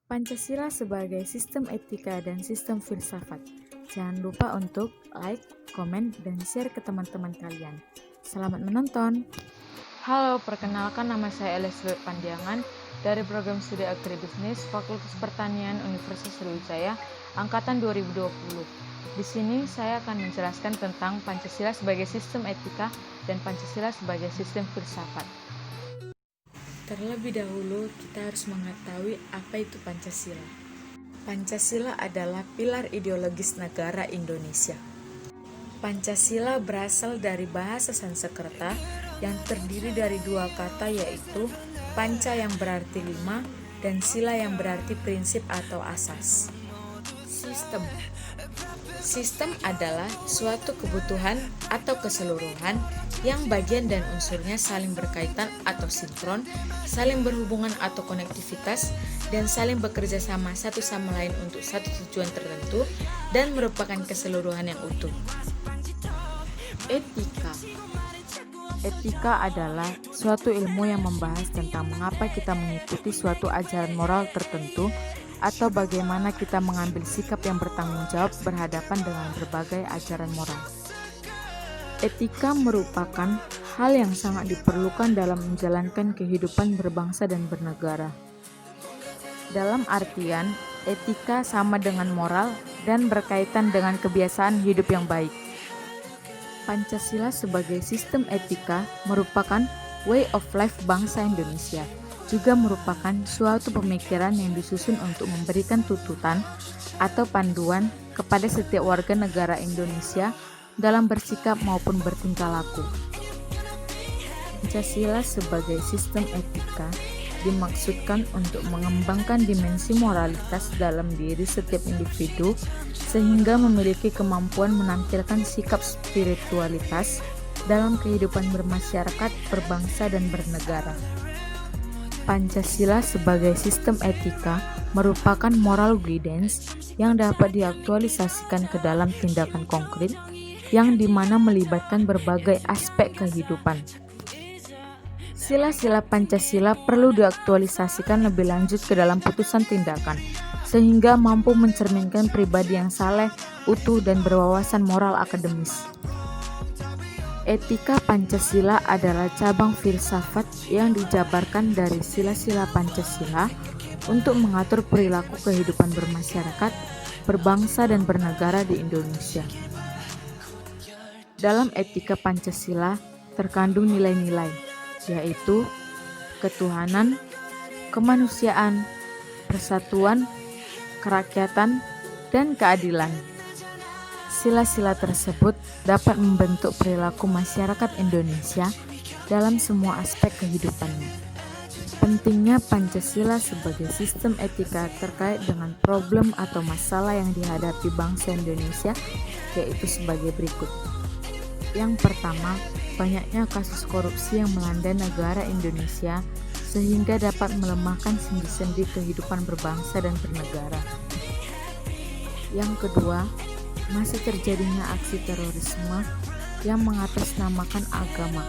Pancasila sebagai sistem etika dan sistem filsafat. Jangan lupa untuk like, komen, dan share ke teman-teman kalian. Selamat menonton. Halo, perkenalkan nama saya Elizabeth Pandiangan dari program studi Agribisnis Fakultas Pertanian Universitas Sriwijaya angkatan 2020. Di sini saya akan menjelaskan tentang Pancasila sebagai sistem etika dan Pancasila sebagai sistem filsafat. Terlebih dahulu, kita harus mengetahui apa itu Pancasila. Pancasila adalah pilar ideologis negara Indonesia. Pancasila berasal dari bahasa Sanskerta yang terdiri dari dua kata, yaitu panca yang berarti lima dan sila yang berarti prinsip atau asas. Sistem adalah suatu kebutuhan atau keseluruhan yang bagian dan unsurnya saling berkaitan atau sinkron, saling berhubungan atau konektivitas, dan saling bekerja sama satu sama lain untuk satu tujuan tertentu dan merupakan keseluruhan yang utuh. Etika adalah suatu ilmu yang membahas tentang mengapa kita mengikuti suatu ajaran moral tertentu atau bagaimana kita mengambil sikap yang bertanggung jawab berhadapan dengan berbagai ajaran moral. Etika merupakan hal yang sangat diperlukan dalam menjalankan kehidupan berbangsa dan bernegara. Dalam artian, etika sama dengan moral dan berkaitan dengan kebiasaan hidup yang baik. Pancasila sebagai sistem etika merupakan way of life bangsa Indonesia, juga merupakan suatu pemikiran yang disusun untuk memberikan tuntutan atau panduan kepada setiap warga negara Indonesia dalam bersikap maupun bertingkah laku. Pancasila sebagai sistem etika dimaksudkan untuk mengembangkan dimensi moralitas dalam diri setiap individu sehingga memiliki kemampuan menampilkan sikap spiritualitas dalam kehidupan bermasyarakat, berbangsa, dan bernegara. Pancasila sebagai sistem etika merupakan moral guidance yang dapat diaktualisasikan ke dalam tindakan konkret yang dimana melibatkan berbagai aspek kehidupan. Sila-sila Pancasila perlu diaktualisasikan lebih lanjut ke dalam putusan tindakan, sehingga mampu mencerminkan pribadi yang saleh, utuh, dan berwawasan moral akademis. Etika Pancasila adalah cabang filsafat yang dijabarkan dari sila-sila Pancasila untuk mengatur perilaku kehidupan bermasyarakat, berbangsa, dan bernegara di Indonesia. Dalam etika Pancasila terkandung nilai-nilai, yaitu ketuhanan, kemanusiaan, persatuan, kerakyatan, dan keadilan. Sila-sila tersebut dapat membentuk perilaku masyarakat Indonesia dalam semua aspek kehidupannya. Pentingnya Pancasila sebagai sistem etika terkait dengan problem atau masalah yang dihadapi bangsa Indonesia yaitu sebagai berikut. Yang pertama, banyaknya kasus korupsi yang melanda negara Indonesia sehingga dapat melemahkan sendi-sendi kehidupan berbangsa dan bernegara. Yang kedua, masih terjadinya aksi terorisme yang mengatasnamakan agama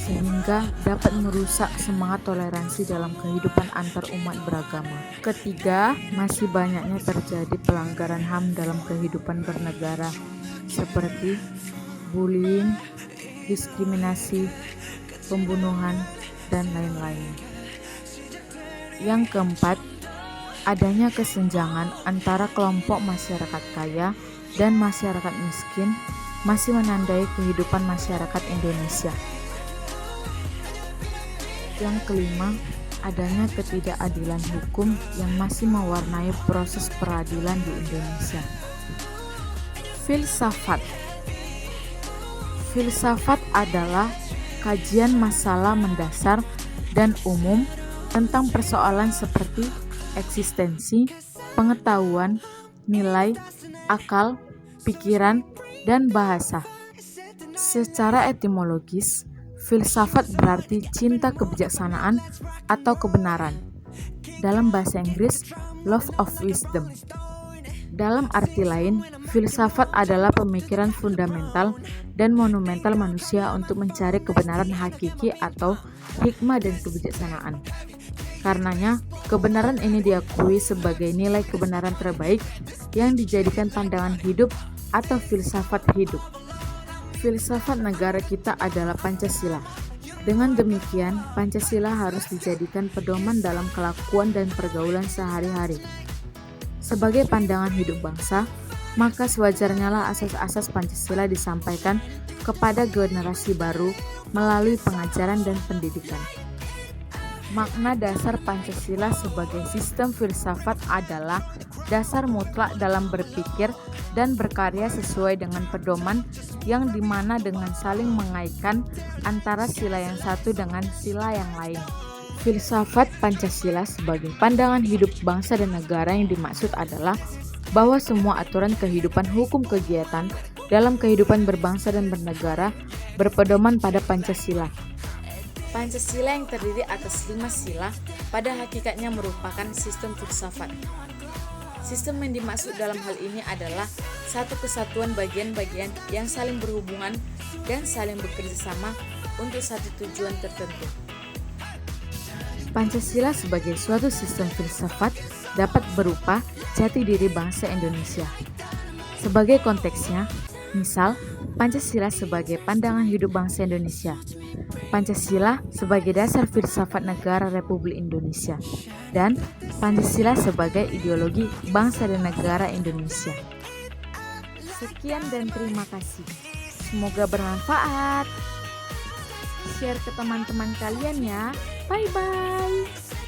sehingga dapat merusak semangat toleransi dalam kehidupan antar umat beragama. Ketiga, masih banyaknya terjadi pelanggaran HAM dalam kehidupan bernegara seperti bullying, diskriminasi, pembunuhan, dan lain-lain. Yang keempat, adanya kesenjangan antara kelompok masyarakat kaya dan masyarakat miskin masih menandai kehidupan masyarakat Indonesia. Yang kelima, adanya ketidakadilan hukum yang masih mewarnai proses peradilan di Indonesia. Filsafat adalah kajian masalah mendasar dan umum tentang persoalan seperti eksistensi, pengetahuan, nilai, akal, pikiran, dan bahasa. Secara etimologis, filsafat berarti cinta kebijaksanaan atau kebenaran. Dalam bahasa Inggris, love of wisdom. Dalam arti lain, filsafat adalah pemikiran fundamental dan monumental manusia untuk mencari kebenaran hakiki atau hikmah dan kebijaksanaan. Karenanya, kebenaran ini diakui sebagai nilai kebenaran terbaik yang dijadikan pandangan hidup atau filsafat hidup. Filsafat negara kita adalah Pancasila. Dengan demikian, Pancasila harus dijadikan pedoman dalam kelakuan dan pergaulan sehari-hari. Sebagai pandangan hidup bangsa, maka sewajarnya lah asas-asas Pancasila disampaikan kepada generasi baru melalui pengajaran dan pendidikan. Makna dasar Pancasila sebagai sistem filsafat adalah dasar mutlak dalam berpikir dan berkarya sesuai dengan pedoman yang dimana dengan saling mengaitkan antara sila yang satu dengan sila yang lain. Filsafat Pancasila sebagai pandangan hidup bangsa dan negara yang dimaksud adalah bahwa semua aturan kehidupan hukum kegiatan dalam kehidupan berbangsa dan bernegara berpedoman pada Pancasila. Pancasila yang terdiri atas 5 sila pada hakikatnya merupakan sistem filsafat. Sistem yang dimaksud dalam hal ini adalah satu kesatuan bagian-bagian yang saling berhubungan dan saling bekerja sama untuk satu tujuan tertentu. Pancasila sebagai suatu sistem filsafat dapat berupa jati diri bangsa Indonesia. Sebagai konteksnya, misal Pancasila sebagai pandangan hidup bangsa Indonesia, Pancasila sebagai dasar filsafat negara Republik Indonesia, dan Pancasila sebagai ideologi bangsa dan negara Indonesia. Sekian dan terima kasih. Semoga bermanfaat. Share ke teman-teman kalian ya. Bye-bye.